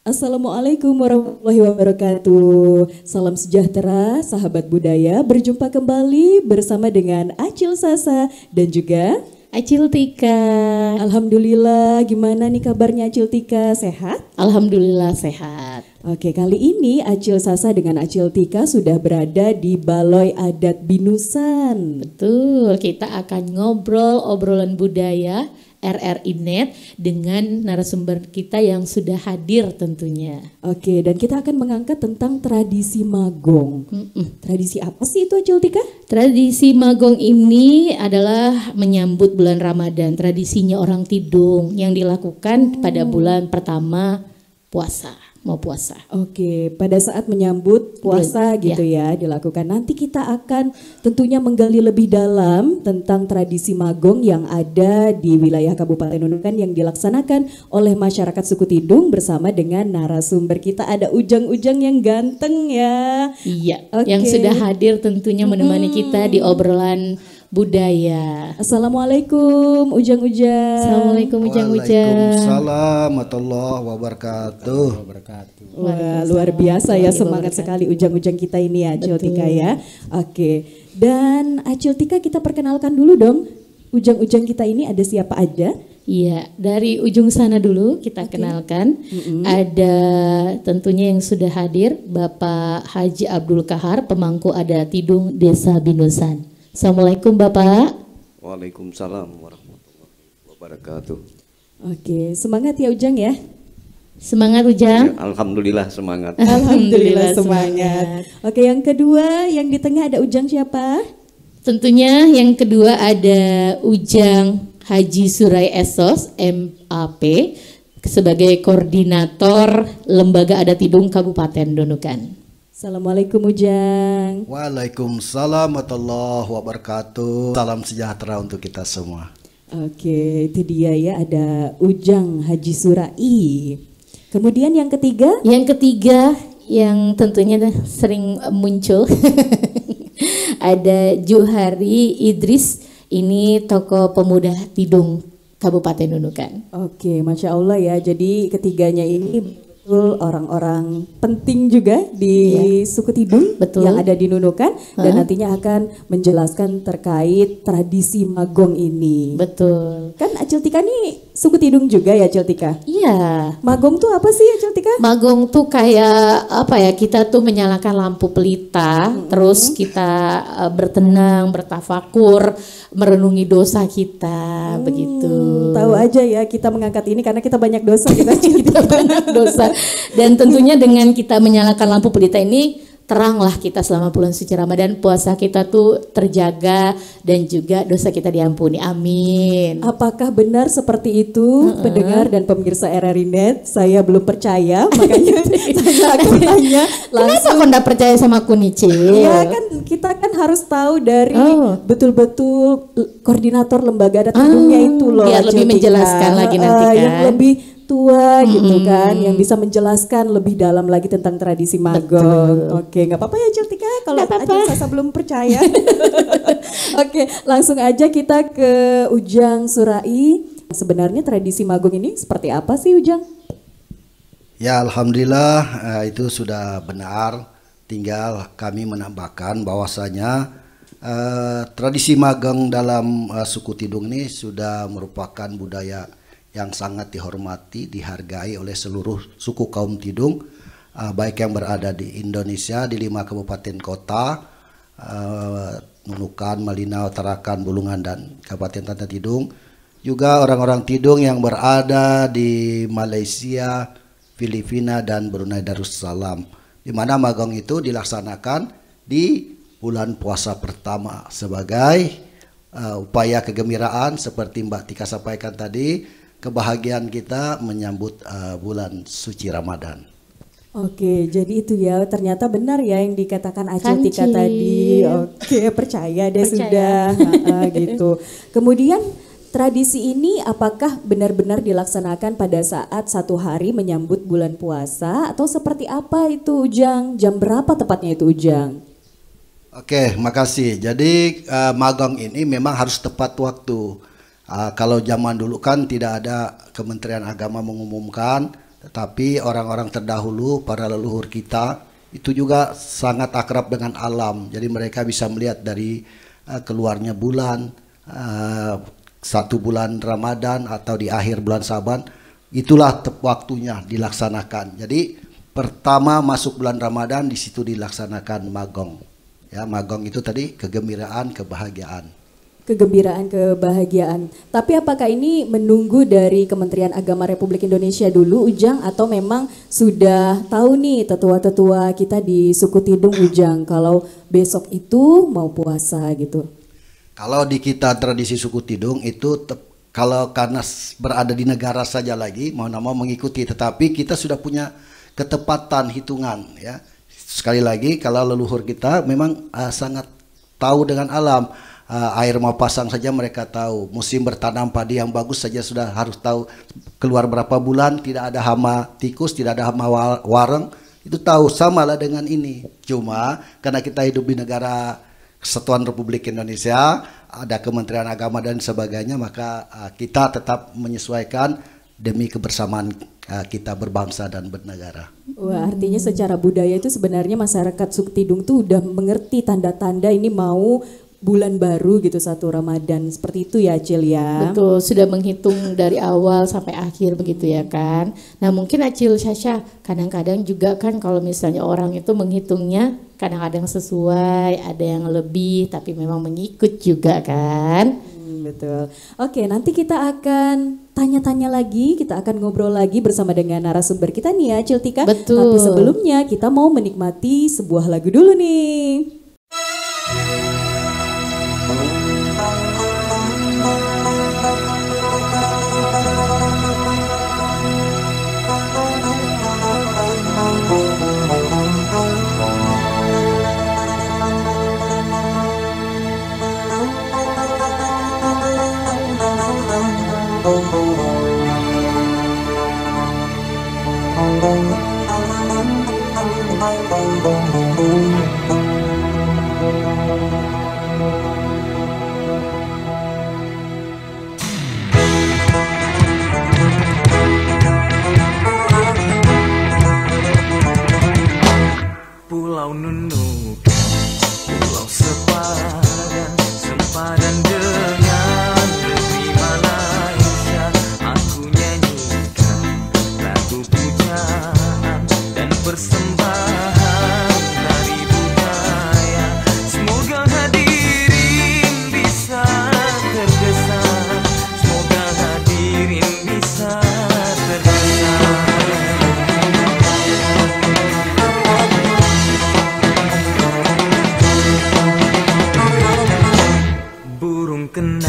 Assalamualaikum warahmatullahi wabarakatuh. Salam sejahtera, sahabat budaya. Berjumpa kembali bersama dengan Acil Sasa dan juga Acil Tika. Alhamdulillah, gimana nih kabarnya Acil Tika? Sehat? Alhamdulillah sehat. Oke, kali ini Acil Sasa dengan Acil Tika sudah berada di Balai Adat Binusan. Betul, kita akan ngobrol obrolan budaya RRI Net dengan narasumber kita yang sudah hadir tentunya. Oke, dan kita akan mengangkat tentang tradisi magong. Tradisi apa sih itu Acil Tika? Tradisi magong ini adalah menyambut bulan Ramadan. Tradisinya orang Tidung yang dilakukan pada bulan pertama mau puasa. Oke, pada saat menyambut puasa gitu ya dilakukan. Nanti kita akan tentunya menggali lebih dalam tentang tradisi magong yang ada di wilayah Kabupaten Nunukan yang dilaksanakan oleh masyarakat suku Tidung bersama dengan narasumber kita ada Ujang-Ujang yang ganteng ya. Iya, yang sudah hadir tentunya menemani kita di obrolan budaya. Assalamualaikum Ujang-Ujang. Assalamualaikum Ujang-Ujang. Waalaikumsalam warahmatullahi wabarakatuh. Wah, luar biasa ya, semangat sekali Ujang-Ujang kita ini ya Acil Tika ya. Oke, dan Acil Tika kita perkenalkan dulu dong. Ujang-Ujang kita ini ada siapa aja? Iya, dari ujung sana dulu kita kenalkan. Ada tentunya yang sudah hadir Bapak Haji Abdul Kahar, pemangku adat Tidung Desa Binusan. Assalamualaikum Bapak. Waalaikumsalam warahmatullahi wabarakatuh. Oke, semangat ya Ujang ya. Semangat Ujang. Ya, alhamdulillah semangat. Alhamdulillah semangat. Oke, yang kedua yang di tengah ada Ujang siapa? Tentunya yang kedua ada Ujang Haji Surai Esos MAP sebagai koordinator Lembaga Adat Tidung Kabupaten Nunukan. Assalamualaikum Ujang. Waalaikumsalam warahmatullahi wabarakatuh. Salam sejahtera untuk kita semua. Oke, itu dia ya, ada Ujang Haji Surai. Kemudian yang ketiga? Yang ketiga yang tentunya sering muncul ada Juhari Idris, ini tokoh pemuda Tidung Kabupaten Nunukan. Oke, Masya Allah ya, jadi ketiganya ini betul orang-orang penting juga di suku Tidung yang ada di Nunukan dan nantinya akan menjelaskan terkait tradisi magong ini. Betul. Kan Acil Tika nih suku Tidung juga ya Acil Tika? Iya. Magong tuh apa sih Acil Tika? Magong tuh kayak apa ya, kita tuh menyalakan lampu pelita, terus kita bertenang, bertafakur, merenungi dosa kita, begitu. Tahu aja ya kita mengangkat ini karena kita banyak dosa kita banyak dosa. Dan tentunya dengan kita menyalakan lampu pelita ini teranglah kita selama bulan suci Ramadan, puasa kita tuh terjaga dan juga dosa kita diampuni. Amin. Apakah benar seperti itu pendengar dan pemirsa RRI Net? Saya belum percaya, makanya saya akan tanya langsung. Kenapa kau enggak percaya sama aku nih, Cil? Ya kan kita kan harus tahu dari betul-betul koordinator lembaga adat Tidungnya itu loh. Biar lebih menjelaskan lagi nanti kan. Yang lebih tua gitu kan, yang bisa menjelaskan lebih dalam lagi tentang tradisi magong. Oke, nggak apa-apa ya Acil Tika kalau Acil Sasa belum percaya. Oke, langsung aja kita ke Ujang Surai. Sebenarnya tradisi magong ini seperti apa sih Ujang? Ya alhamdulillah itu sudah benar. Tinggal kami menambahkan bahwasanya tradisi magong dalam suku Tidung ini sudah merupakan budaya yang sangat dihormati, dihargai oleh seluruh suku kaum Tidung, baik yang berada di Indonesia di 5 kabupaten kota, Nunukan, Malinau, Tarakan, Bulungan, dan Kabupaten Tanah Tidung. Juga orang-orang Tidung yang berada di Malaysia, Filipina, dan Brunei Darussalam, di mana magong itu dilaksanakan di bulan puasa pertama sebagai upaya kegembiraan seperti Mbak Tika sampaikan tadi, kebahagiaan kita menyambut bulan suci Ramadan. Oke, jadi itu ya, ternyata benar ya yang dikatakan Acil Tika tadi. Oke, percaya deh sudah gitu. Kemudian tradisi ini apakah benar-benar dilaksanakan pada saat satu hari menyambut bulan puasa atau seperti apa itu Ujang? Jam berapa tepatnya itu Ujang? Oke, makasih. Jadi magong ini memang harus tepat waktu. Kalau zaman dulu kan tidak ada Kementerian Agama mengumumkan, Tetapi orang-orang terdahulu, para leluhur kita, itu juga sangat akrab dengan alam. Jadi mereka bisa melihat dari keluarnya bulan, 1 bulan Ramadan atau di akhir bulan Saban, itulah waktunya dilaksanakan. Jadi pertama masuk bulan Ramadan, di situ dilaksanakan magong. Ya, magong itu tadi kegembiraan, kebahagiaan. Kegembiraan, kebahagiaan. Tapi apakah ini menunggu dari Kementerian Agama Republik Indonesia dulu, Ujang, atau memang sudah tahu nih tetua-tetua kita di suku Tidung, Ujang, kalau besok itu mau puasa gitu? Kalau di kita tradisi suku Tidung itu kalau karena berada di negara saja lagi mau tidak mau mengikuti, tetapi kita sudah punya ketepatan hitungan ya. Sekali lagi kalau leluhur kita memang sangat tahu dengan alam. Air mau pasang saja mereka tahu, musim bertanam padi yang bagus saja sudah harus tahu keluar berapa bulan, tidak ada hama tikus, tidak ada hama wareng, itu tahu. Sama lah dengan ini, cuma karena kita hidup di negara Kesatuan Republik Indonesia, ada Kementerian Agama dan sebagainya, maka kita tetap menyesuaikan demi kebersamaan kita berbangsa dan bernegara. Wah, artinya secara budaya itu sebenarnya masyarakat suku Tidung tuh udah mengerti tanda-tanda ini mau bulan baru gitu, 1 Ramadan, seperti itu ya, Acil ya. Betul, sudah menghitung dari awal sampai akhir begitu ya kan. Nah mungkin Acil Syasha kadang-kadang juga kan kalau misalnya orang itu menghitungnya kadang-kadang sesuai, ada yang lebih tapi memang mengikut juga kan. Betul. Oke, nanti kita akan tanya-tanya lagi, kita akan ngobrol lagi bersama dengan narasumber kita nih ya, Acil Tika. Betul. Tapi sebelumnya kita mau menikmati sebuah lagu dulu nih. Pulau Nunukan, Pulau Sepadan, sempadan dengan negeri Malaysia. Aku nyanyikan lagu pujaan dan persembahan dari budaya. Semoga hadirin bisa terkesan, semoga hadirin bisa terkesan. Burung kena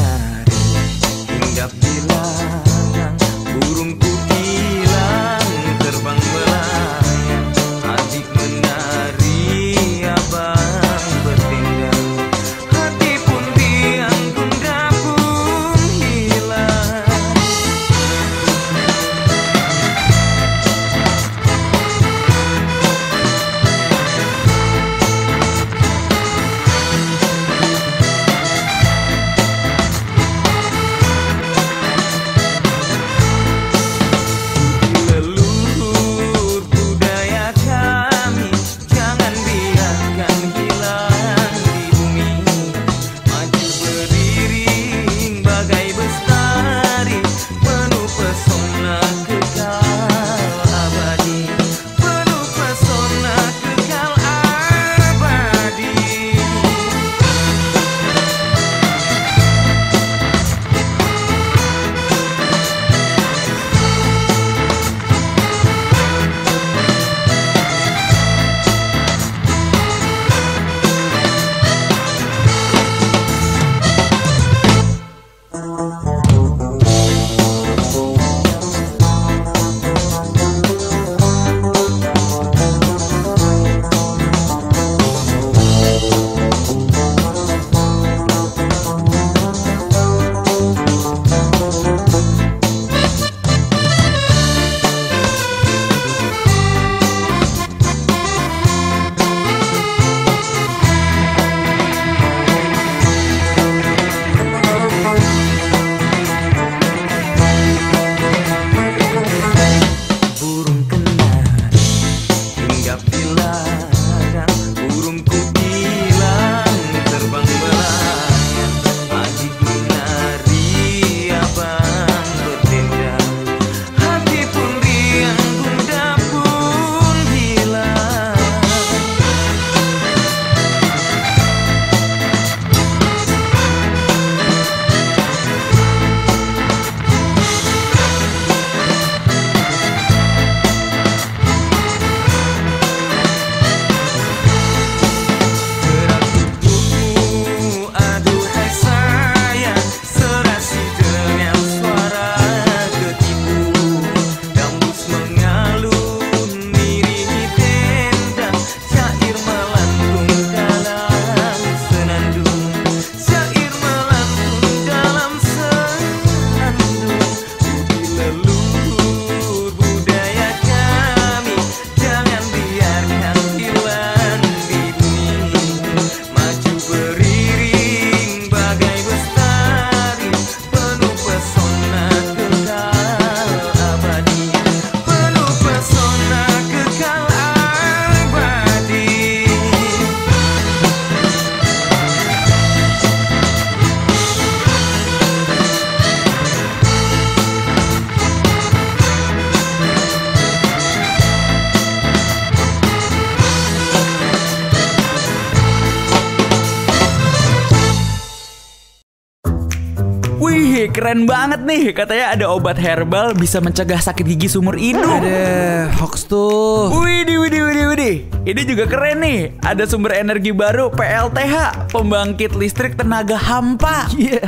Wih, keren banget nih. Katanya ada obat herbal bisa mencegah sakit gigi seumur hidup. Ada hoax tuh. Widih. Ini juga keren nih. Ada sumber energi baru PLTH, pembangkit listrik tenaga hampa. Iya,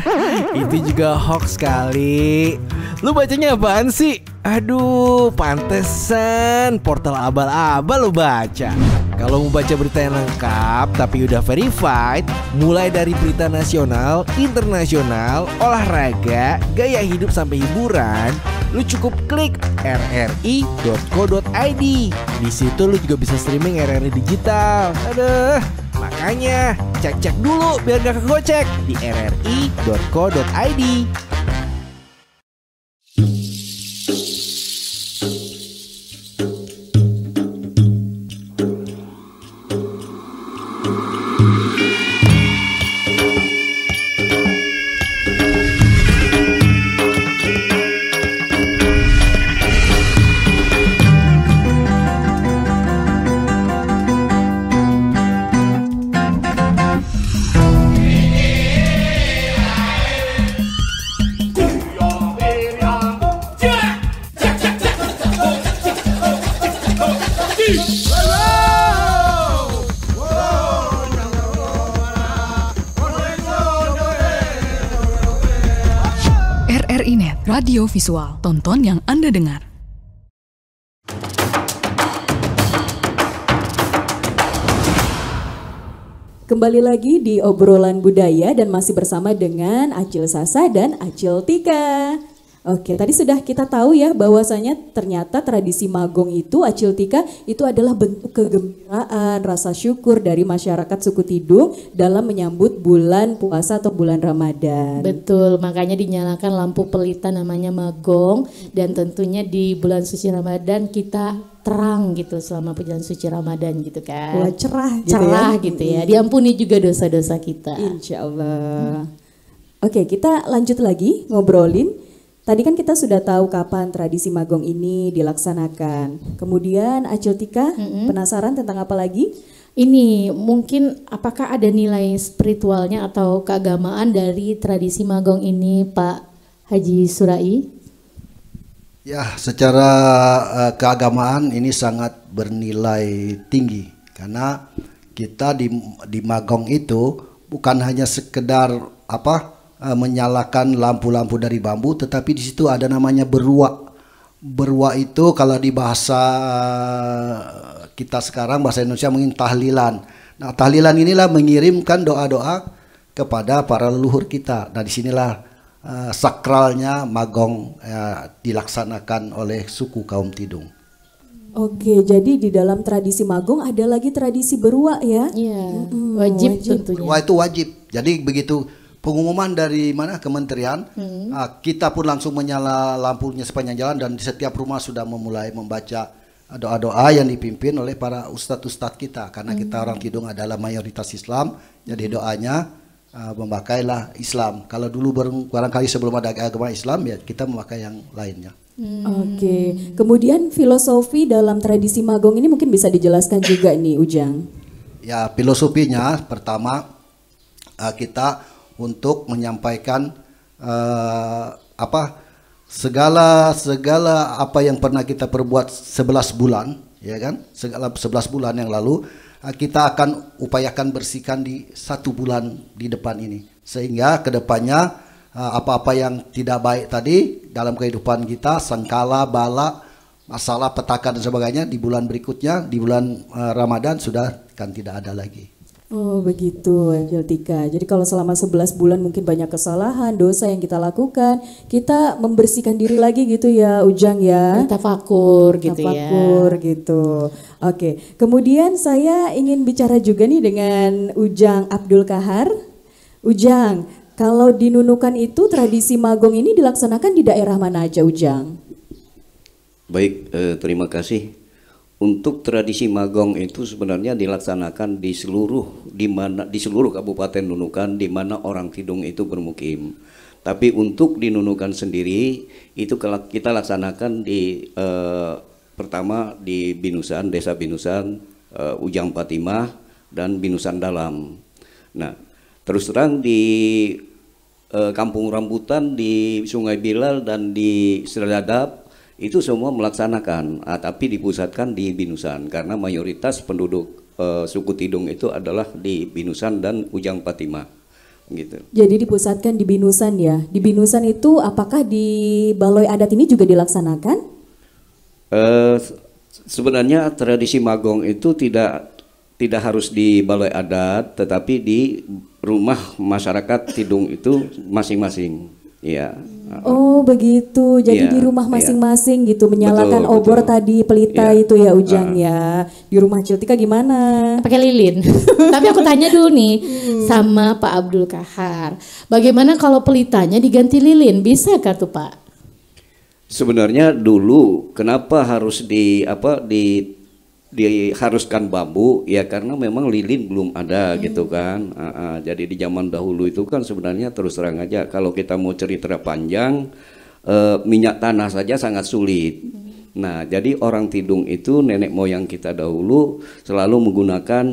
itu juga hoax kali. Lu bacanya apaan sih? Aduh, pantesan portal abal-abal lu baca. Kalau mau baca berita yang lengkap tapi udah verified, mulai dari berita nasional, internasional, olahraga, gaya hidup sampai hiburan, lu cukup klik rri.co.id. Di situ lu juga bisa streaming RRI digital. Aduh, makanya cek-cek dulu biar gak kegocek di rri.co.id. RRI Net, radio visual, tonton yang Anda dengar. Kembali lagi di obrolan budaya dan masih bersama dengan Acil Sasa dan Acil Tika. Oke, tadi sudah kita tahu ya bahwasanya ternyata tradisi magong itu, Acil Tika, itu adalah bentuk kegembiraan, rasa syukur dari masyarakat suku Tidung dalam menyambut bulan puasa atau bulan Ramadan. Betul, makanya dinyalakan lampu pelita namanya magong, dan tentunya di bulan suci Ramadan kita terang gitu selama bulan suci Ramadan gitu kan. Wah, cerah gitu cerah ya. gitu ya. Diampuni juga dosa-dosa kita. Insya Allah. Oke, kita lanjut lagi ngobrolin. Tadi kan kita sudah tahu kapan tradisi magong ini dilaksanakan. Kemudian Acil Tika penasaran tentang apa lagi? Ini mungkin apakah ada nilai spiritualnya atau keagamaan dari tradisi magong ini, Pak Haji Surai? Ya, secara keagamaan ini sangat bernilai tinggi karena kita di Magong itu bukan hanya sekedar menyalakan lampu-lampu dari bambu, tetapi di situ ada namanya berua. Berua itu kalau di bahasa kita sekarang, bahasa Indonesia mungkin tahlilan. Nah, tahlilan inilah mengirimkan doa-doa kepada para leluhur kita. Nah, disinilah sakralnya Magong dilaksanakan oleh suku kaum Tidung. Oke, jadi di dalam tradisi Magong ada lagi tradisi berua ya? Iya, wajib tentunya. Berua itu wajib. Jadi begitu pengumuman dari Kementerian, kita pun langsung menyala lampunya sepanjang jalan dan di setiap rumah sudah memulai membaca doa-doa yang dipimpin oleh para ustadz-ustadz kita karena kita orang Tidung adalah mayoritas Islam, jadi doanya memakailah Islam. Kalau dulu barangkali sebelum ada agama Islam ya kita memakai yang lainnya. Oke, kemudian filosofi dalam tradisi Magong ini mungkin bisa dijelaskan juga nih Ujang. Ya, filosofinya pertama kita untuk menyampaikan segala apa yang pernah kita perbuat 11 bulan, ya kan? Segala 11 bulan yang lalu kita akan upayakan bersihkan di 1 bulan di depan ini, sehingga kedepannya apa-apa yang tidak baik tadi dalam kehidupan kita, sengkala, bala, masalah, petaka dan sebagainya di bulan berikutnya, di bulan Ramadan sudah kan tidak ada lagi. Oh begitu Acil Tika. Jadi kalau selama 11 bulan mungkin banyak kesalahan, dosa yang kita lakukan, kita membersihkan diri lagi gitu ya Ujang ya. Tafakur gitu ya. Tafakur gitu. Oke, kemudian saya ingin bicara juga nih dengan Ujang Abdul Kahar. Ujang, kalau di Nunukan itu tradisi Magong ini dilaksanakan di daerah mana aja Ujang? Baik, terima kasih. Untuk tradisi Magong itu sebenarnya dilaksanakan di seluruh Kabupaten Nunukan di mana orang Tidung itu bermukim. Tapi untuk di Nunukan sendiri itu kita laksanakan di pertama di Binusan, Desa Binusan, Ujang Patimah dan Binusan Dalam. Nah, terus terang di kampung rambutan di Sungai Bilal dan di Seradap itu semua melaksanakan, tapi dipusatkan di Binusan karena mayoritas penduduk suku Tidung itu adalah di Binusan dan Ujang Patimah gitu. Jadi dipusatkan di Binusan ya. Di Binusan itu apakah di baloi adat ini juga dilaksanakan? Sebenarnya tradisi magong itu tidak harus di balai adat, tetapi di rumah masyarakat Tidung itu masing-masing. Ya. Oh begitu. Jadi Ya, di rumah ya. masing-masing gitu menyalakan Betul, obor betul. tadi pelita Ya. itu ya Ujang ya. Di rumah Ciltika gimana? Pakai lilin. Tapi aku tanya dulu nih sama Pak Abdul Kahar. Bagaimana kalau pelitanya diganti lilin? Bisa kah tuh Pak? Sebenarnya dulu kenapa harus diharuskan bambu ya karena memang lilin belum ada gitu kan. Jadi di zaman dahulu itu kan sebenarnya terus terang aja kalau kita mau cerita panjang minyak tanah saja sangat sulit. Nah, jadi orang Tidung itu nenek moyang kita dahulu selalu menggunakan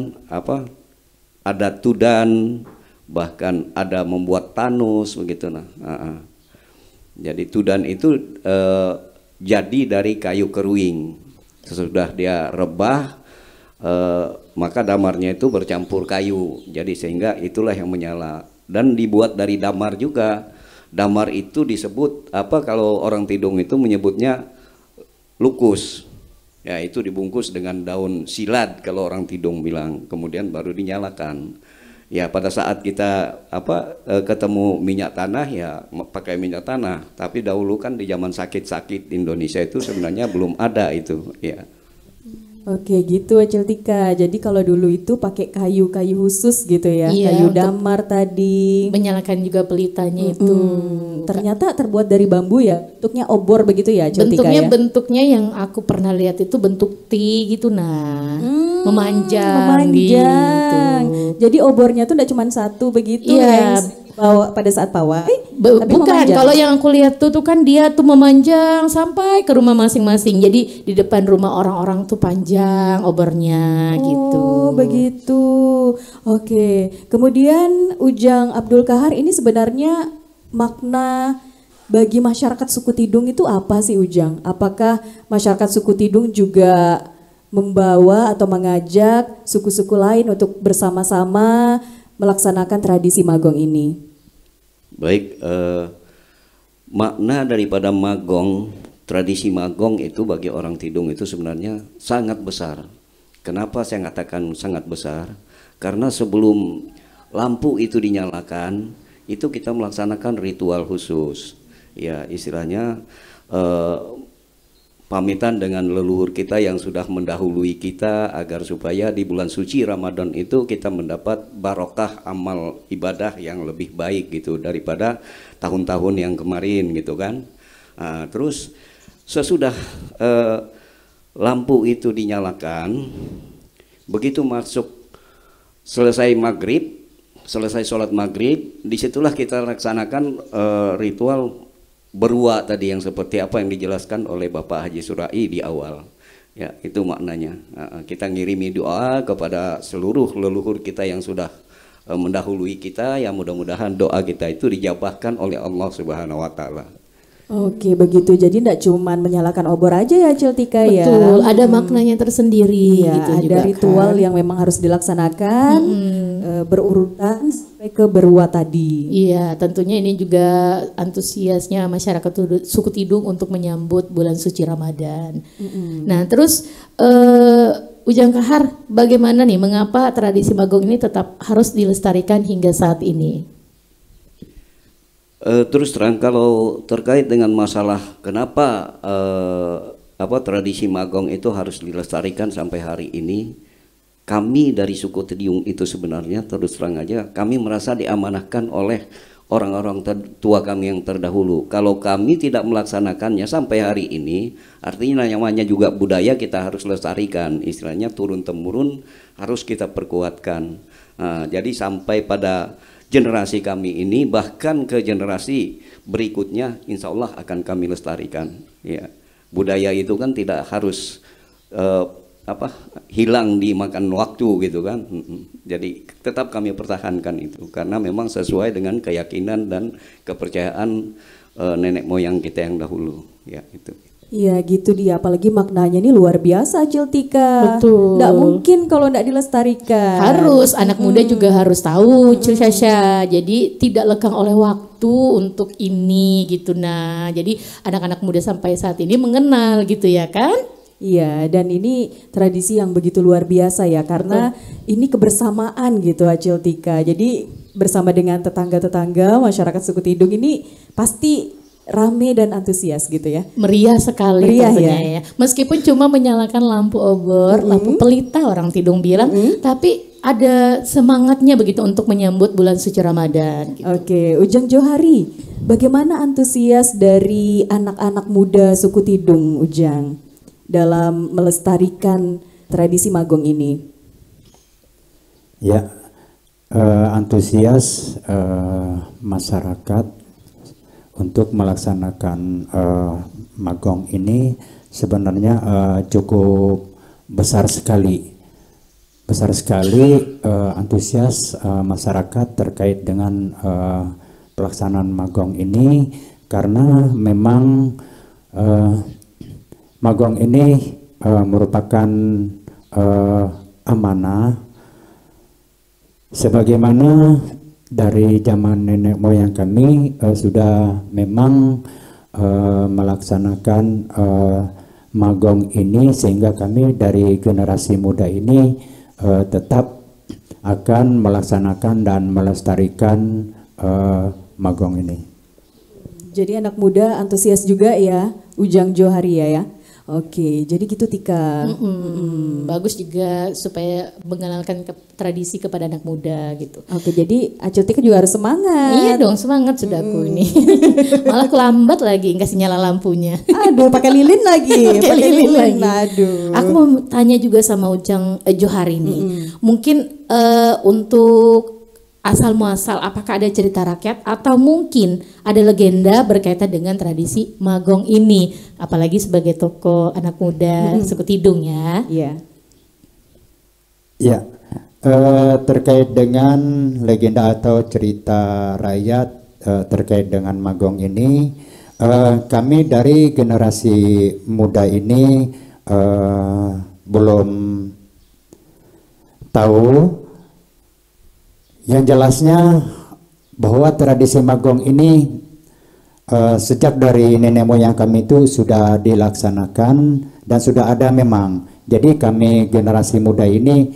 adat tudan, bahkan ada membuat tanus begitu nah. Jadi tudan itu jadi dari kayu keruing. Sesudah dia rebah, maka damarnya itu bercampur kayu. Jadi sehingga itulah yang menyala. Dan dibuat dari damar juga. Damar itu disebut kalau orang Tidung itu menyebutnya lukus. Ya itu dibungkus dengan daun silad kalau orang Tidung bilang. Kemudian baru dinyalakan. Ya pada saat kita ketemu minyak tanah ya pakai minyak tanah, tapi dahulu kan di zaman sakit-sakit di Indonesia itu sebenarnya belum ada itu ya. Oke gitu Ciltika. Jadi kalau dulu itu pakai kayu-kayu khusus gitu ya, Iya, kayu untuk damar tadi. menyalakan juga pelitanya itu. Ternyata terbuat dari bambu ya, bentuknya obor begitu ya Ciltika ya. Bentuknya yang aku pernah lihat itu bentuk T gitu memanjang. Memanjang. Gitu. Jadi obornya tuh tidak cuma satu begitu Iya. yang bawa pada saat pawai. Tapi Bukan, memanjang. kalau yang aku lihat tuh kan dia tuh memanjang sampai ke rumah masing-masing. Jadi di depan rumah orang-orang tuh panjang obornya gitu. Oh begitu. Oke. Kemudian Ujang Abdul Kahar ini sebenarnya makna bagi masyarakat suku Tidung itu apa sih Ujang? Apakah masyarakat suku Tidung juga membawa atau mengajak suku-suku lain untuk bersama-sama melaksanakan tradisi magong ini? Baik, makna daripada magong, tradisi magong itu bagi orang Tidung itu sebenarnya sangat besar. Kenapa saya katakan sangat besar? Karena sebelum lampu itu dinyalakan, itu kita melaksanakan ritual khusus. Ya istilahnya pamitan dengan leluhur kita yang sudah mendahului kita agar supaya di bulan suci Ramadan itu kita mendapat barokah amal ibadah yang lebih baik gitu daripada tahun-tahun yang kemarin gitu kan. Terus sesudah lampu itu dinyalakan, begitu masuk selesai maghrib, selesai sholat maghrib, disitulah kita laksanakan ritual berua tadi yang seperti apa yang dijelaskan oleh Bapak Haji Surai di awal. Ya, itu maknanya. Kita ngirimi doa kepada seluruh leluhur kita yang sudah mendahului kita, yang mudah-mudahan doa kita itu dijabahkan oleh Allah Subhanahu wa taala. Oke begitu. Jadi tidak cuma menyalakan obor aja ya Ciltika ya. Betul, ada maknanya tersendiri Iya, gitu ada juga ritual kan. yang memang harus dilaksanakan berurutan sampai ke berua tadi. Iya, tentunya ini juga antusiasnya masyarakat suku Tidung untuk menyambut bulan suci Ramadan. Nah, terus Ujang Kahar, bagaimana nih, mengapa tradisi magong ini tetap harus dilestarikan hingga saat ini? Terus terang kalau terkait dengan masalah kenapa tradisi magong itu harus dilestarikan sampai hari ini, kami dari suku Tidung itu sebenarnya terus terang aja kami merasa diamanahkan oleh orang-orang tua kami yang terdahulu. Kalau kami tidak melaksanakannya sampai hari ini, artinya namanya juga budaya kita harus lestarikan, istilahnya turun temurun harus kita perkuatkan. Jadi sampai pada generasi kami ini bahkan ke generasi berikutnya insya Allah akan kami lestarikan. Ya, budaya itu kan tidak harus hilang dimakan waktu gitu kan. Jadi tetap kami pertahankan itu karena memang sesuai dengan keyakinan dan kepercayaan nenek moyang kita yang dahulu ya itu. Iya gitu dia, apalagi maknanya ini luar biasa Ciltika. Betul. Nggak mungkin kalau nggak dilestarikan. Harus, anak muda juga harus tahu Cil Syasha. Jadi tidak lekang oleh waktu untuk ini gitu. Nah, jadi anak-anak muda sampai saat ini mengenal gitu ya kan? Iya, dan ini tradisi yang begitu luar biasa ya, karena ini kebersamaan gitu Ciltika. Jadi bersama dengan tetangga-tetangga, masyarakat suku Tidung ini pasti rame dan antusias gitu ya. Meriah sekali Meriah tentunya ya. ya. Meskipun cuma menyalakan lampu obor, lampu pelita orang Tidung bilang, tapi ada semangatnya begitu untuk menyambut bulan suci Ramadan. Gitu. Oke, Ujang Johari, bagaimana antusias dari anak-anak muda suku Tidung, Ujang, dalam melestarikan tradisi magong ini? Ya, antusias masyarakat untuk melaksanakan magong ini sebenarnya cukup besar sekali antusias masyarakat terkait dengan pelaksanaan magong ini, karena memang magong ini merupakan amanah sebagaimana dari zaman nenek moyang kami sudah memang melaksanakan magong ini, sehingga kami dari generasi muda ini tetap akan melaksanakan dan melestarikan magong ini. Jadi anak muda antusias juga ya, Ujang Johari ya. Oke, jadi gitu Tika. Bagus juga supaya mengenalkan tradisi kepada anak muda gitu. Oke, jadi Acil Tika juga harus semangat. Iya dong, semangat sudah aku ini. Malah kelambat lagi kasih nyala lampunya. Aduh, pakai lilin lagi. Pakai lilin lagi. Aduh. Aku mau tanya juga sama Ujang Johari ini. Mungkin untuk asal muasal, apakah ada cerita rakyat atau mungkin ada legenda berkaitan dengan tradisi magong ini, apalagi sebagai tokoh anak muda suku Tidung ya. Iya. Ya, terkait dengan legenda atau cerita rakyat terkait dengan magong ini, kami dari generasi muda ini belum tahu. Yang jelasnya bahwa tradisi magong ini sejak dari nenek moyang kami itu sudah dilaksanakan dan sudah ada memang. Jadi kami generasi muda ini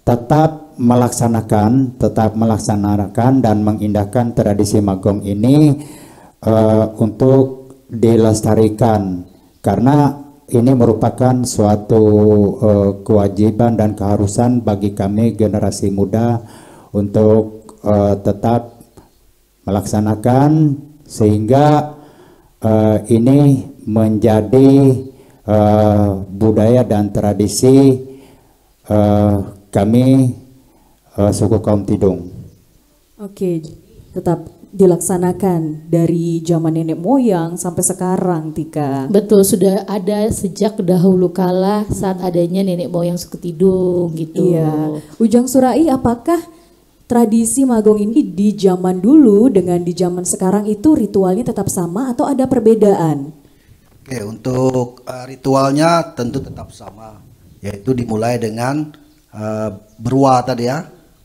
tetap melaksanakan dan mengindahkan tradisi magong ini untuk dilestarikan, karena ini merupakan suatu kewajiban dan keharusan bagi kami generasi muda untuk tetap melaksanakan, sehingga ini menjadi budaya dan tradisi kami suku kaum Tidung. Oke, tetap dilaksanakan dari zaman nenek moyang sampai sekarang, Tika. Betul, sudah ada sejak dahulu kala saat adanya nenek moyang suku Tidung gitu. Iya. Ujang Surai, apakah tradisi magong ini di zaman dulu dengan di zaman sekarang itu ritualnya tetap sama atau ada perbedaan? Oke, untuk ritualnya tentu tetap sama, yaitu dimulai dengan berwa tadi ya.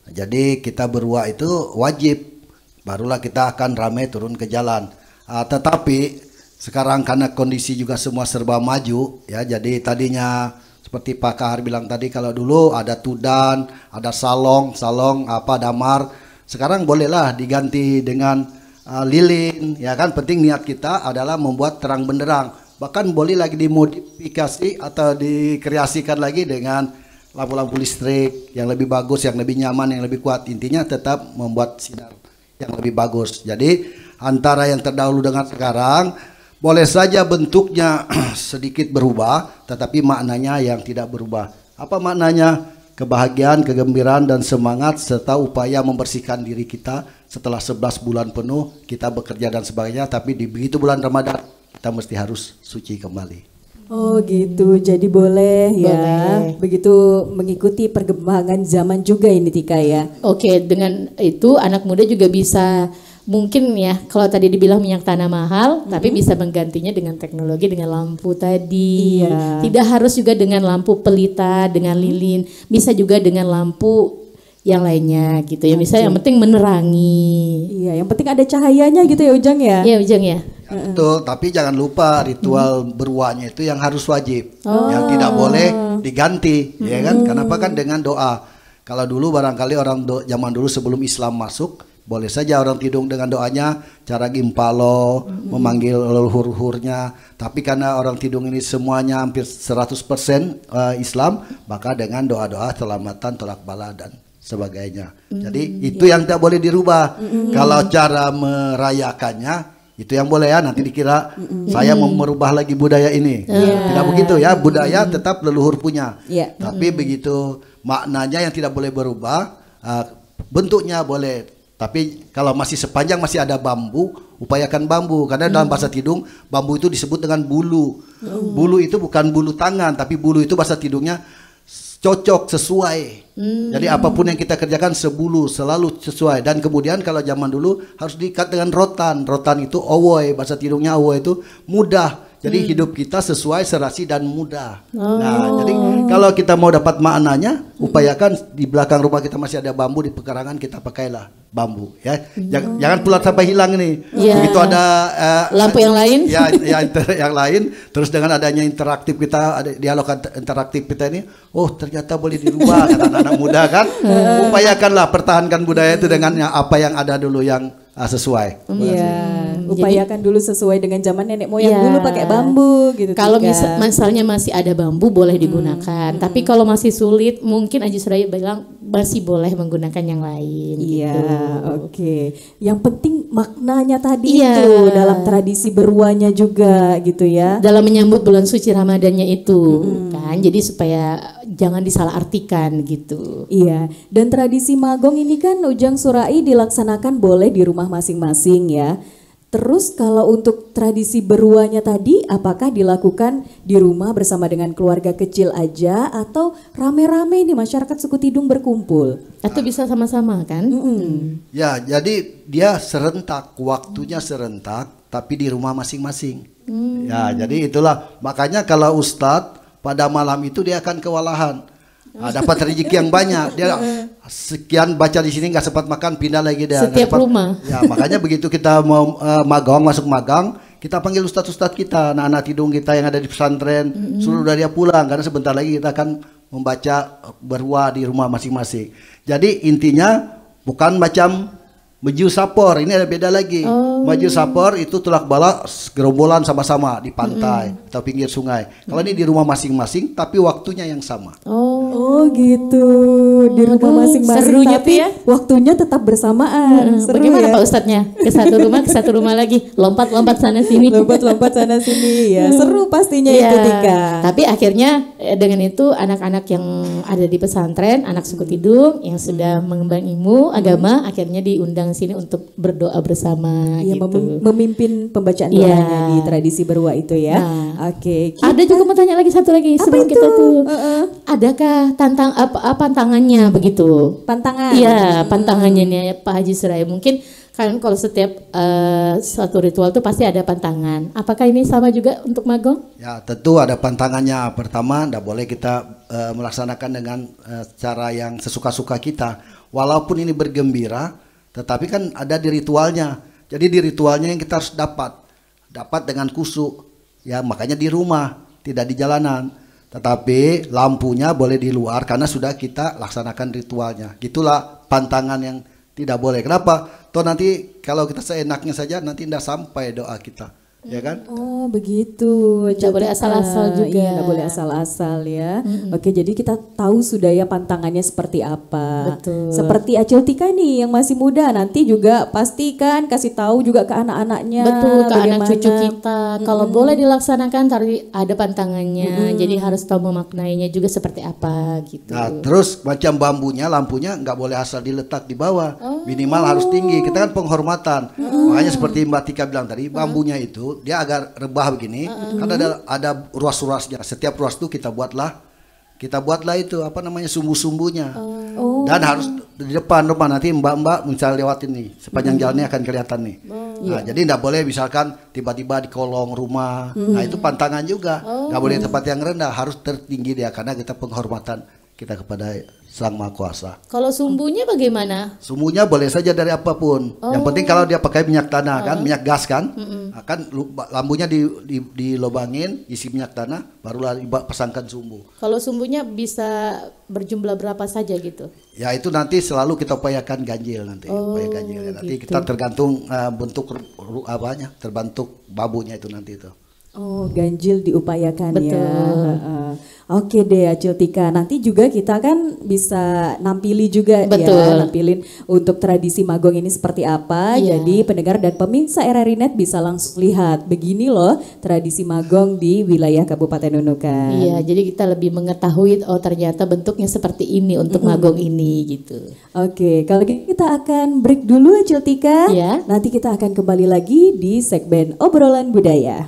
Jadi kita berwa itu wajib, barulah kita akan ramai turun ke jalan. Tetapi sekarang karena kondisi juga semua serba maju ya, jadi tadinya seperti Pak Kahar bilang tadi, kalau dulu ada tudan, ada salong damar, sekarang bolehlah diganti dengan lilin ya kan. Penting niat kita adalah membuat terang benderang, bahkan boleh lagi dimodifikasi atau dikreasikan lagi dengan lampu-lampu listrik yang lebih bagus, yang lebih nyaman, yang lebih kuat. Intinya tetap membuat sinar yang lebih bagus. Jadi antara yang terdahulu dengan sekarang boleh saja bentuknya sedikit berubah, tetapi maknanya yang tidak berubah. Apa maknanya? Kebahagiaan, kegembiraan dan semangat serta upaya membersihkan diri kita setelah 11 bulan penuh kita bekerja dan sebagainya, tapi di begitu bulan Ramadan kita mesti harus suci kembali. Oh gitu, jadi boleh ya. Begitu mengikuti perkembangan zaman juga ini Tika ya. Oke, dengan itu anak muda juga bisa mungkin ya, kalau tadi dibilang minyak tanah mahal, tapi bisa menggantinya dengan teknologi, dengan lampu tadi. Iya. Tidak harus juga dengan lampu pelita, dengan lilin, bisa juga dengan lampu yang lainnya gitu ya. Misalnya yang penting menerangi. Iya, yang penting ada cahayanya gitu ya Ujang ya. Iya Ujang ya. Betul, tapi jangan lupa ritual beruanya itu yang harus wajib, yang tidak boleh diganti, ya kan? Kenapa kan dengan doa. Kalau dulu barangkali zaman dulu sebelum Islam masuk, boleh saja orang tidung dengan doanya, cara gimpalo, memanggil leluhur-leluhurnya. Tapi karena orang tidung ini semuanya hampir 100% Islam, maka dengan doa-doa selamatan, tolak bala dan sebagainya. Jadi itu yang tidak boleh dirubah. Kalau cara merayakannya itu yang boleh ya, nanti dikira saya mau merubah lagi budaya ini. Tidak begitu ya, budaya tetap leluhur punya. Tapi begitu maknanya yang tidak boleh berubah, bentuknya boleh. Tapi kalau masih sepanjang masih ada bambu, upayakan bambu. Karena dalam bahasa Tidung, bambu itu disebut dengan bulu. Bulu itu bukan bulu tangan, tapi bulu itu bahasa Tidungnya cocok, sesuai. Jadi apapun yang kita kerjakan sebulu, selalu sesuai. Dan kemudian kalau zaman dulu harus diikat dengan rotan. Rotan itu owoy, bahasa Tidungnya owoy itu mudah. Jadi hidup kita sesuai, serasi dan mudah. Nah, jadi kalau kita mau dapat maknanya, upayakan di belakang rumah kita masih ada bambu, di pekarangan kita pakailah bambu ya. Jangan pula sampai hilang nih. Begitu ada lampu yang lain. Yang lain, terus dengan adanya interaktif kita, ada dialog interaktif kita ini, oh ternyata boleh dirubah kata anak muda kan. Upayakanlah pertahankan budaya itu dengan apa yang ada dulu yang sesuai. Upayakan dulu sesuai dengan zaman nenek moyang dulu pakai bambu gitu. Kalau misalnya masih ada bambu boleh digunakan, tapi kalau masih sulit mungkin Aji Suraya bilang masih boleh menggunakan yang lain. Gitu. Oke. Yang penting maknanya tadi itu dalam tradisi beruanya juga gitu ya. Dalam menyambut bulan suci Ramadannya itu kan, jadi supaya jangan disalahartikan gitu. Iya. Dan tradisi magong ini kan Ujang Surai dilaksanakan boleh di rumah masing-masing ya. Terus kalau untuk tradisi beruanya tadi, apakah dilakukan di rumah bersama dengan keluarga kecil aja atau rame-rame nih masyarakat suku Tidung berkumpul? Atau bisa sama-sama kan? Ya, jadi dia serentak, waktunya serentak, tapi di rumah masing-masing. Ya, jadi itulah makanya kalau Ustadz pada malam itu dia akan kewalahan. Dapat rezeki yang banyak, dia sekian baca di sini nggak sempat makan, pindah lagi dia. Setiap rumah. Ya makanya begitu kita mau masuk magang, kita panggil ustadz-ustadz kita, anak-anak Tidung kita yang ada di pesantren, suruh dia pulang karena sebentar lagi kita akan membaca berwa di rumah masing-masing. Jadi intinya bukan macam Maju Sapor, ini ada beda lagi. Maju Sapor itu tulak bala gerombolan sama-sama di pantai atau pinggir sungai. Kalau ini di rumah masing-masing tapi waktunya yang sama. Oh gitu, di rumah masing-masing serunya tapi ya? Waktunya tetap bersamaan. Seru Bagaimana ya? Pak Ustadznya? Ke satu rumah lagi, lompat-lompat sana sini. Lompat-lompat sana sini ya. Seru pastinya itu Tika. Tapi akhirnya dengan itu anak-anak yang ada di pesantren, anak suku Tidung yang sudah mengemban ilmu agama akhirnya diundang sini untuk berdoa bersama gitu. Memimpin pembacaan doanya di tradisi berwa itu ya. Oke. Ada juga mau tanya lagi satu lagi sebelum kita tuh. Adakah pantangannya begitu? Pantangan. Iya, pantangannya nih Pak Haji Suraya. Mungkin kan kalau setiap suatu ritual tuh pasti ada pantangan. Apakah ini sama juga untuk magong? Ya, tentu ada pantangannya. Pertama, tidak boleh kita melaksanakan dengan cara yang sesuka-suka kita. Walaupun ini bergembira, tetapi kan ada di ritualnya. Jadi di ritualnya yang kita harus dapat dengan kusuk. Ya, makanya di rumah, tidak di jalanan. Tetapi lampunya boleh di luar karena sudah kita laksanakan ritualnya. Gitulah pantangan yang tidak boleh. Kenapa? Toh nanti kalau kita seenaknya saja nanti tidak sampai doa kita. Ya kan? Oh begitu. Tidak boleh asal-asal juga. Iya, tidak boleh asal-asal ya. Oke, jadi kita tahu sudah ya pantangannya seperti apa. Betul. Seperti Acil Tika nih yang masih muda, nanti juga pastikan kasih tahu juga ke anak-anaknya. Betul, ke anak cucu kita. Kalau boleh dilaksanakan tadi ada pantangannya. Jadi harus tahu memaknainya juga seperti apa gitu. Nah, terus macam bambunya, lampunya nggak boleh asal diletak di bawah. Minimal harus tinggi. Kita kan penghormatan. Makanya seperti Mbak Tika bilang tadi, bambunya itu dia agak rebah begini. Kan ada ruas-ruasnya. Setiap ruas itu kita buatlah itu apa namanya sumbu-sumbunya. Dan harus di depan rumah, nanti mbak-mbak misalnya lewatin nih, sepanjang jalannya akan kelihatan nih. Nah, jadi tidak boleh misalkan tiba-tiba di kolong rumah. Nah, itu pantangan juga. Nggak boleh tempat yang rendah, harus tertinggi dia karena kita penghormatan kita kepada Sang Maha Kuasa. Kalau sumbunya bagaimana? Sumbunya boleh saja dari apapun. Yang penting kalau dia pakai minyak tanah kan, minyak gas kan, akan lambunya dilobangin, isi minyak tanah, barulah pasangkan sumbu. Kalau sumbunya bisa berjumlah berapa saja gitu? Ya itu nanti selalu kita upayakan ganjil nanti. Nanti gitu. Kita tergantung bentuk apanya, terbentuk babunya itu nanti itu. Oh, ganjil diupayakan. Betul. Ya. Oke deh Acil Tika, nanti juga kita kan bisa nampili juga. Betul. Ya, nampilin untuk tradisi Magong ini seperti apa. Iya. Jadi pendengar dan pemirsa RRI Net bisa langsung lihat begini loh tradisi Magong di wilayah Kabupaten Nunukan. Iya, jadi kita lebih mengetahui oh ternyata bentuknya seperti ini untuk Magong ini gitu. Oke, kalau gitu kita akan break dulu Acil Tika. Iya. Nanti kita akan kembali lagi di segmen obrolan budaya.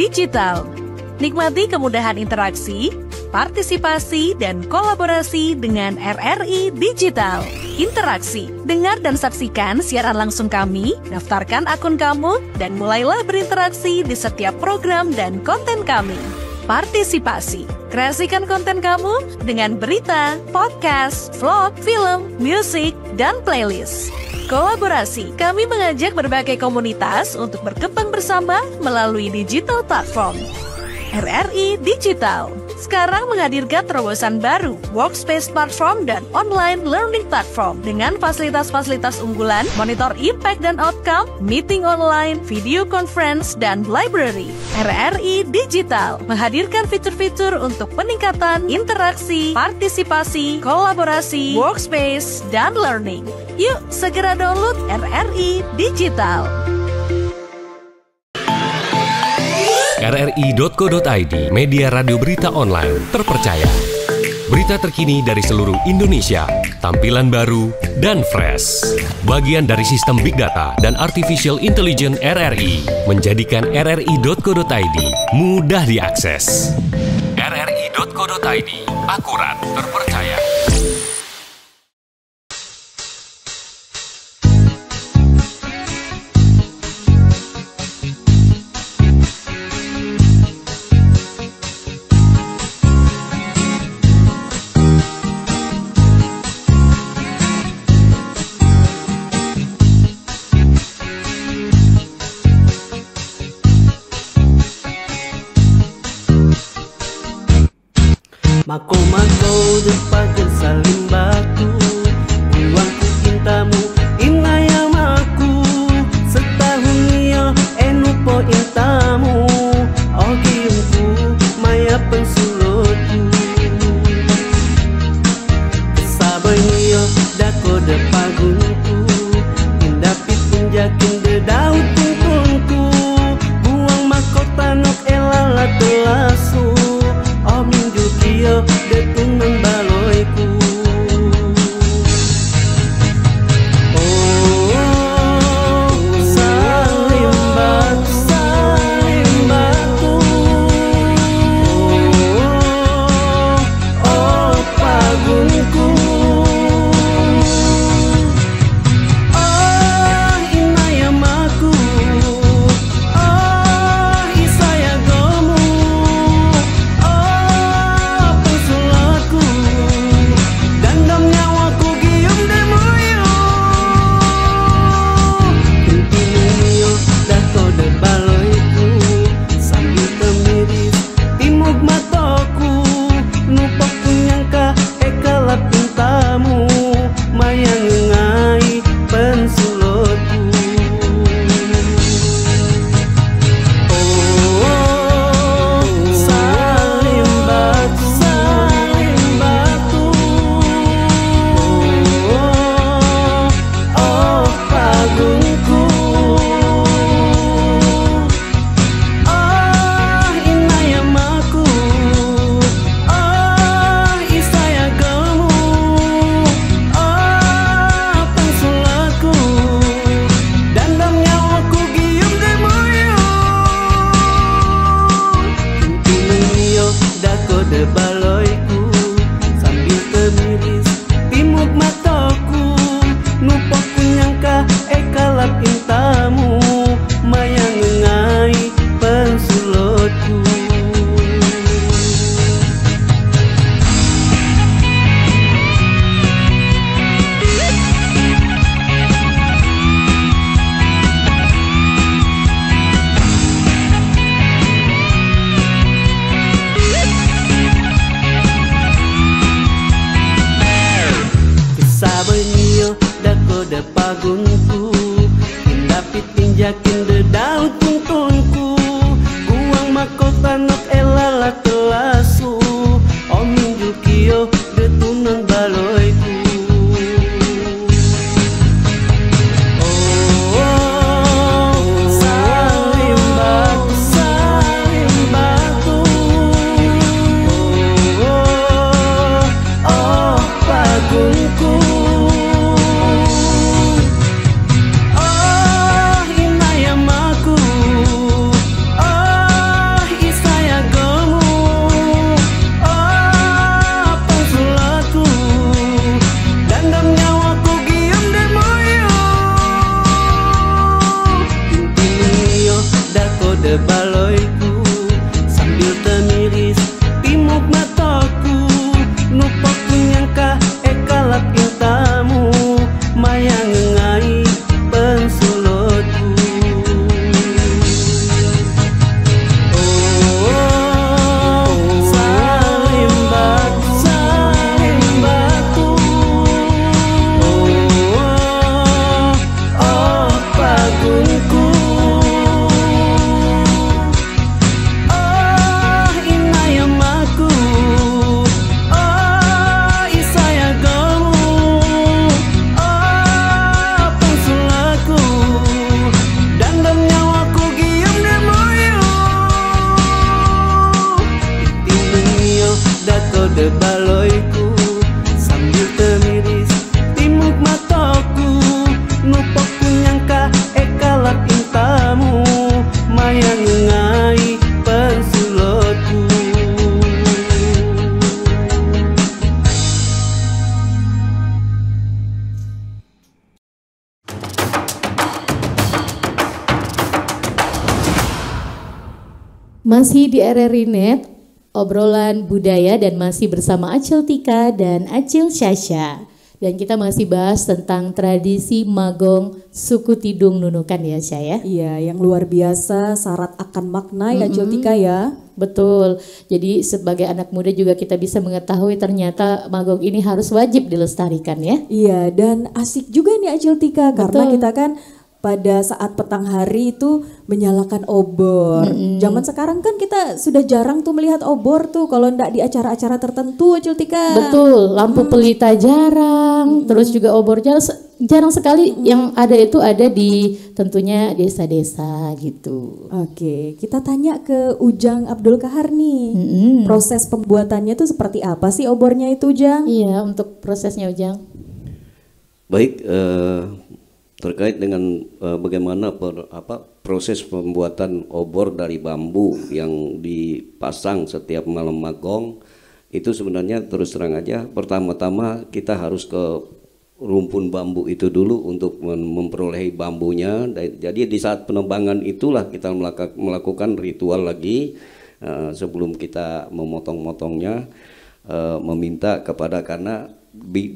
Digital. Nikmati kemudahan interaksi, partisipasi, dan kolaborasi dengan RRI Digital. Interaksi, dengar dan saksikan siaran langsung kami, daftarkan akun kamu, dan mulailah berinteraksi di setiap program dan konten kami. Partisipasi, kreasikan konten kamu dengan berita, podcast, vlog, film, musik, dan playlist. Kolaborasi, kami mengajak berbagai komunitas untuk berkembang bersama melalui digital platform. RRI Digital sekarang menghadirkan terobosan baru, workspace platform dan online learning platform dengan fasilitas-fasilitas unggulan, monitor impact dan outcome, meeting online, video conference, dan library. RRI Digital menghadirkan fitur-fitur untuk peningkatan interaksi, partisipasi, kolaborasi, workspace, dan learning. Yuk, segera download RRI Digital. RRI.co.id, media radio berita online terpercaya. Berita terkini dari seluruh Indonesia, tampilan baru dan fresh. Bagian dari sistem Big Data dan Artificial Intelligence RRI, menjadikan RRI.co.id mudah diakses. RRI.co.id, akurat, terpercaya. Mako-mako depakan saling baku, buangku intamu inayamaku, setahun niyo enupo intamu, ogiumku maya pensulutku. Sabai niyo dako depagunku, indapi punjakin dedau tungtungku, buang mahkota nok elala telasu. Minggu kio detun membaloiku. Masih di RRI Net, obrolan budaya dan masih bersama Acil Tika dan Acil Syasha. Dan kita masih bahas tentang tradisi magong suku Tidung Nunukan ya Syah ya. Iya, yang luar biasa, syarat akan makna ya Acil Tika ya. Betul, jadi sebagai anak muda juga kita bisa mengetahui ternyata magong ini harus wajib dilestarikan ya. Iya, dan asik juga nih Acil Tika, karena kita kan pada saat petang hari itu menyalakan obor. Zaman sekarang kan kita sudah jarang tuh melihat obor tuh kalau enggak di acara-acara tertentu Acil Tika. Betul, lampu pelita jarang, terus juga obor jarang sekali yang ada itu ada di tentunya desa-desa gitu. Oke, kita tanya ke Ujang Abdul Kahar nih. Proses pembuatannya tuh seperti apa sih obornya itu Ujang? Iya, untuk prosesnya Ujang. Baik, terkait dengan bagaimana proses pembuatan obor dari bambu yang dipasang setiap malam magong itu sebenarnya terus terang aja pertama-tama kita harus ke rumpun bambu itu dulu untuk memperoleh bambunya. Jadi di saat penebangan itulah kita melakukan ritual lagi sebelum kita memotong-motongnya, meminta kepada, karena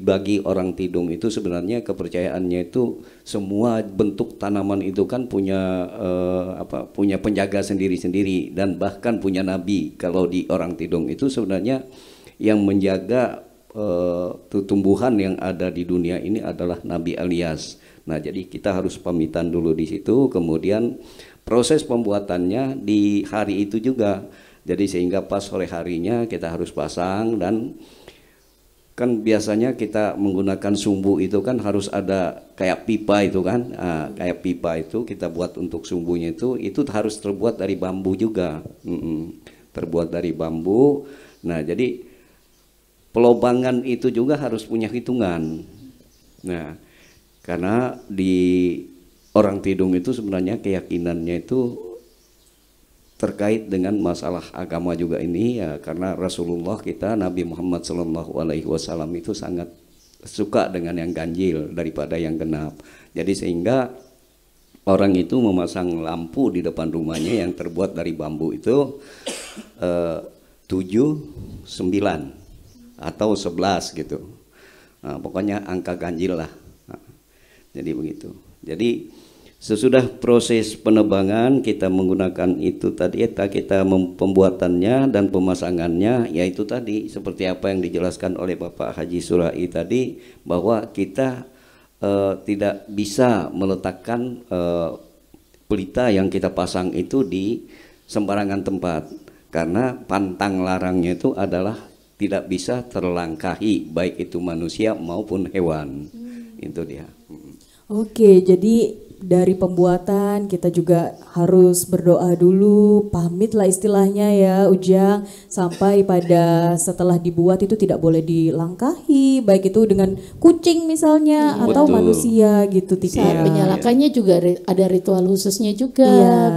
bagi orang Tidung itu sebenarnya kepercayaannya itu semua bentuk tanaman itu kan punya punya penjaga sendiri-sendiri dan bahkan punya nabi. Kalau di orang Tidung itu sebenarnya yang menjaga tumbuhan yang ada di dunia ini adalah Nabi Elias. Nah, jadi kita harus pamitan dulu di situ, kemudian proses pembuatannya di hari itu juga. Jadi sehingga pas sore harinya kita harus pasang, dan kan biasanya kita menggunakan sumbu itu kan harus ada kayak pipa itu kan, kayak pipa itu kita buat untuk sumbunya itu harus terbuat dari bambu juga, terbuat dari bambu. Nah, jadi pelobangan itu juga harus punya hitungan. Nah, karena di orang Tidung itu sebenarnya keyakinannya itu terkait dengan masalah agama juga ini ya, karena Rasulullah kita Nabi Muhammad SAW itu sangat suka dengan yang ganjil daripada yang genap. Jadi sehingga orang itu memasang lampu di depan rumahnya yang terbuat dari bambu itu 7, 9 atau 11 gitu. Nah, pokoknya angka ganjil lah. Nah, jadi begitu. Jadi sesudah proses penebangan kita menggunakan itu tadi, kita pembuatannya dan pemasangannya, yaitu tadi seperti apa yang dijelaskan oleh Bapak Haji Surai tadi, bahwa kita tidak bisa meletakkan pelita yang kita pasang itu di sembarangan tempat, karena pantang larangnya itu adalah tidak bisa terlangkahi baik itu manusia maupun hewan. Itu dia. Oke, jadi dari pembuatan kita juga harus berdoa dulu, pamit lah istilahnya ya Ujang, sampai pada setelah dibuat itu tidak boleh dilangkahi, baik itu dengan kucing misalnya atau manusia gitu. Saat menyalakannya juga ada ritual khususnya juga,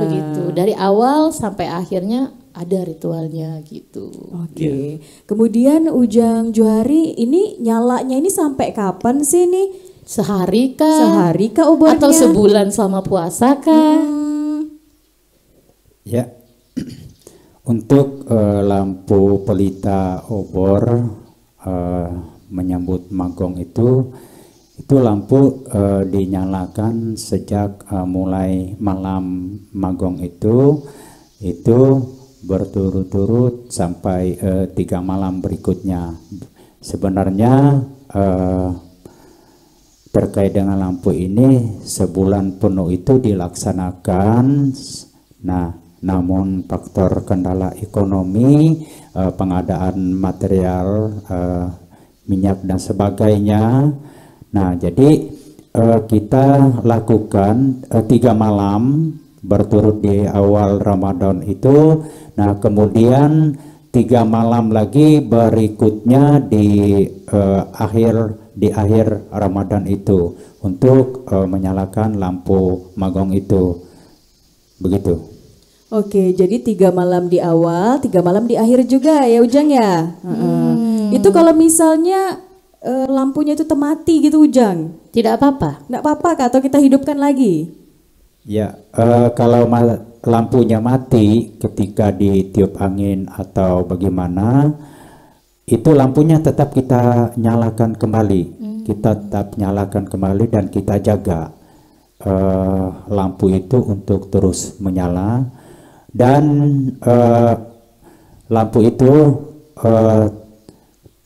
begitu. Dari awal sampai akhirnya ada ritualnya gitu. Oke. Kemudian Ujang Johari, ini nyalanya ini sampai kapan sih nih? Sehari kah? Sehari kah obornya? Atau sebulan selama puasa kah? Ya, untuk lampu pelita obor menyambut magong itu lampu dinyalakan sejak mulai malam magong itu berturut-turut sampai 3 malam berikutnya. Sebenarnya terkait dengan lampu ini sebulan penuh itu dilaksanakan. Nah, namun faktor kendala ekonomi, pengadaan material, minyak dan sebagainya. Nah, jadi kita lakukan 3 malam berturut di awal Ramadan itu. Nah, kemudian 3 malam lagi berikutnya di akhir Ramadan itu untuk menyalakan lampu magong itu, begitu. Oke, jadi 3 malam di awal, 3 malam di akhir juga ya Ujang ya. Itu kalau misalnya lampunya itu mati gitu Ujang, tidak apa-apa? Nggak apa-apa kah? Atau kita hidupkan lagi? Ya, kalau lampunya mati ketika ditiup angin atau bagaimana, itu lampunya tetap kita nyalakan kembali. Kita tetap nyalakan kembali dan kita jaga lampu itu untuk terus menyala. Dan lampu itu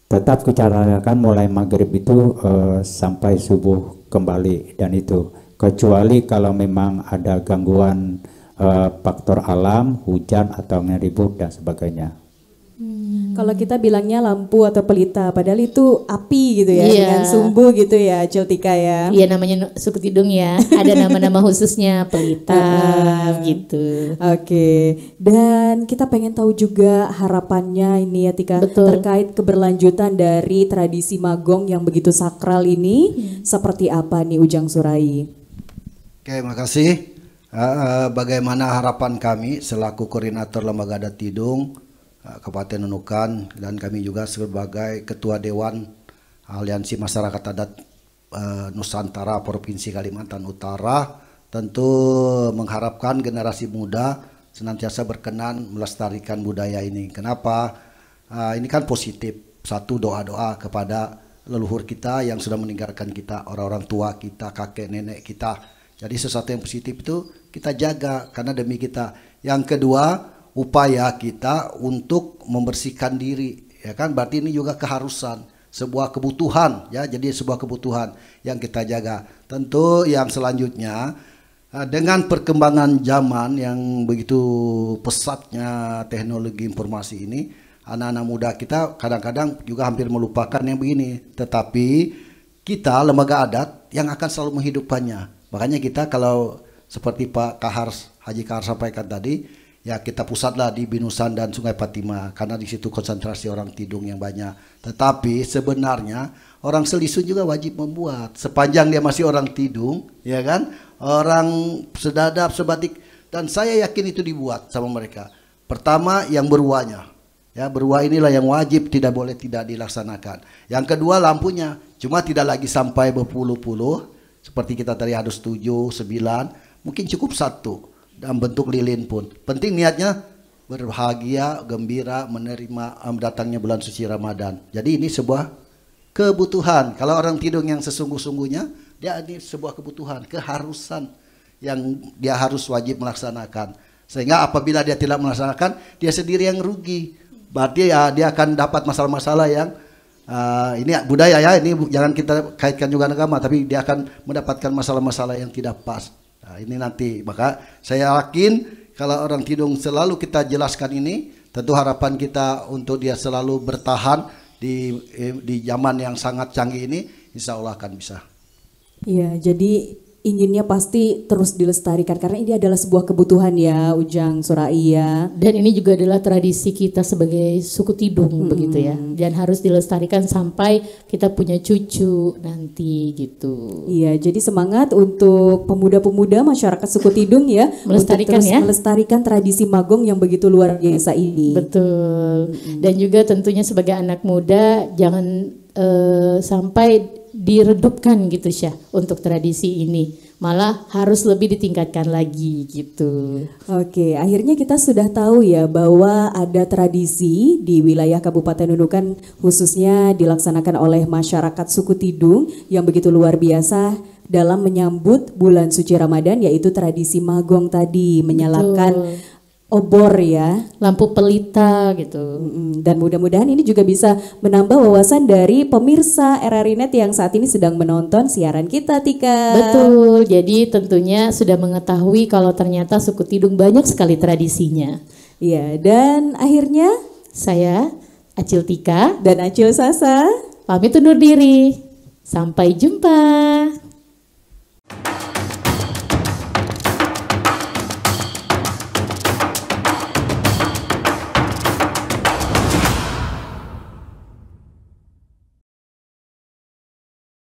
tetap kita nyalakan mulai maghrib itu sampai subuh kembali. Dan itu kecuali kalau memang ada gangguan faktor alam, hujan atau angin ribut dan sebagainya. Kalau kita bilangnya lampu atau pelita, padahal itu api gitu ya, dengan sumbu gitu ya, Ciltika ya. Iya, namanya suku Tidung ya, ada nama-nama khususnya pelita gitu. Oke, dan kita pengen tahu juga harapannya ini ya Tika, terkait keberlanjutan dari tradisi Magong yang begitu sakral ini, seperti apa nih Ujang Surai? Oke, makasih. Bagaimana harapan kami selaku koordinator Lembaga Adat Tidung Kabupaten Nunukan, dan kami juga sebagai Ketua Dewan Aliansi Masyarakat Adat Nusantara Provinsi Kalimantan Utara, tentu mengharapkan generasi muda senantiasa berkenan melestarikan budaya ini. Kenapa? Ini kan positif. Satu, doa-doa kepada leluhur kita yang sudah meninggalkan kita, orang-orang tua kita, kakek nenek kita. Jadi sesuatu yang positif itu kita jaga karena demi kita. Yang kedua, upaya kita untuk membersihkan diri, ya kan? Berarti ini juga keharusan, sebuah kebutuhan, ya. Jadi sebuah kebutuhan yang kita jaga. Tentu yang selanjutnya, dengan perkembangan zaman yang begitu pesatnya teknologi informasi ini, anak-anak muda kita kadang-kadang juga hampir melupakan yang begini. Tetapi kita lembaga adat yang akan selalu menghidupkannya. Makanya kita kalau seperti Pak Kahar, Haji Kahar sampaikan tadi, ya kita pusatlah di Binusan dan Sungai Fatimah karena di situ konsentrasi orang Tidung yang banyak. Tetapi sebenarnya orang Selisun juga wajib membuat sepanjang dia masih orang Tidung, ya kan? Orang Sedadap, Sebatik, dan saya yakin itu dibuat sama mereka. Pertama yang beruanya, ya berua inilah yang wajib, tidak boleh tidak dilaksanakan. Yang kedua lampunya, cuma tidak lagi sampai berpuluh-puluh. Seperti kita tadi harus 7, 9, mungkin cukup 1 dalam bentuk lilin pun. Penting niatnya berbahagia, gembira, menerima datangnya bulan suci Ramadan. Jadi ini sebuah kebutuhan. Kalau orang Tidung yang sesungguh-sungguhnya, dia ini sebuah kebutuhan, keharusan yang dia harus wajib melaksanakan. Sehingga apabila dia tidak melaksanakan, dia sendiri yang rugi. Berarti ya dia akan dapat masalah-masalah yang ini budaya ya, ini jangan kita kaitkan juga agama, tapi dia akan mendapatkan masalah-masalah yang tidak pas. Nah, ini nanti, maka saya yakin kalau orang Tidung selalu kita jelaskan ini, tentu harapan kita untuk dia selalu bertahan di zaman yang sangat canggih ini, insya Allah akan bisa. Iya, jadi inginnya pasti terus dilestarikan karena ini adalah sebuah kebutuhan ya Ujang Surai ya. Dan ini juga adalah tradisi kita sebagai suku Tidung begitu ya. Dan harus dilestarikan sampai kita punya cucu nanti gitu. Iya, jadi semangat untuk pemuda-pemuda masyarakat suku Tidung ya melestarikan untuk terus melestarikan tradisi Magong yang begitu luar biasa ini. Betul. Dan juga tentunya sebagai anak muda jangan sampai diredupkan gitu Syah untuk tradisi ini, malah harus lebih ditingkatkan lagi gitu. Oke, akhirnya kita sudah tahu ya bahwa ada tradisi di wilayah Kabupaten Nunukan khususnya dilaksanakan oleh masyarakat suku Tidung yang begitu luar biasa dalam menyambut bulan suci Ramadan, yaitu tradisi Magong tadi, menyalakan obor ya, lampu pelita gitu. Dan mudah-mudahan ini juga bisa menambah wawasan dari pemirsa RRI Net yang saat ini sedang menonton siaran kita, Tika. Betul, jadi tentunya sudah mengetahui kalau ternyata suku Tidung banyak sekali tradisinya. Iya, dan akhirnya saya Acil Tika dan Acil Sasa pamit undur diri. Sampai jumpa.